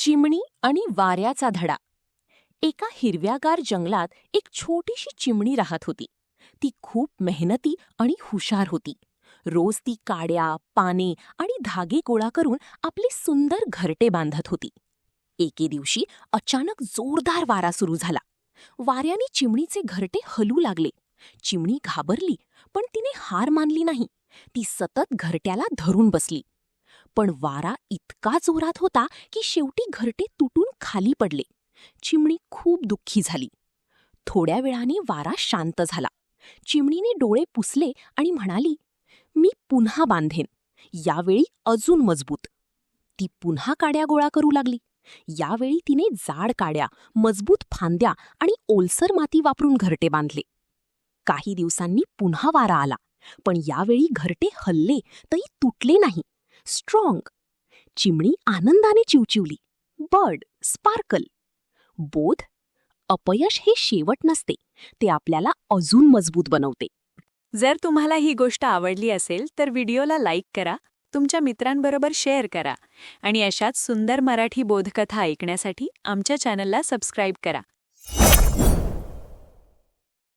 चिमणी आणि वाऱ्याचा धडा. एका हिरव्यागार जंगलात एक छोटीशी चिमणी राहत होती. ती खूप मेहनती आणि हुशार होती. रोज ती काड्या, पाने आणि धागे गोळा करून आपले सुंदर घरटे बांधत होती. एके दिवशी अचानक जोरदार वारा सुरू झाला. वाऱ्याने चिमणीचे घरटे हलू लागले. चिमणी घाबरली, पण तिने हार मानली नाही. ती सतत घरट्याला धरून बसली. पण वारा इतका जोरात होता की शेवटी घरटे तुटून खाली पडले. चिमणी खूप दुःखी झाली. थोड्या वेळाने वारा शांत झाला. चिमणीने डोळे पुसले आणि म्हणाली, "मी पुन्हा बांधेन, यावेळी अजून मजबूत." ती पुन्हा काड्या गोळा करू लागली. यावेळी तिने जाड काड्या, मजबूत फांद्या आणि ओलसर माती वापरून घरटे बांधले. काही दिवसांनी पुन्हा वारा आला, पण यावेळी घरटे हलले तरी तुटले नाही. स्ट्रॉंग. चिमणी आनंदाने चिवचिवली, बर्ड स्पार्कल. बोध: अपयश हे शेवट नसते, ते आपल्याला अजून मजबूत बनवते. जर तुम्हाला ही गोष्ट आवडली असेल तर व्हिडिओला लाईक करा, तुमच्या मित्रांबरोबर शेअर करा आणि अशाच सुंदर मराठी बोधकथा ऐकण्यासाठी आमच्या चॅनलला सबस्क्राईब करा.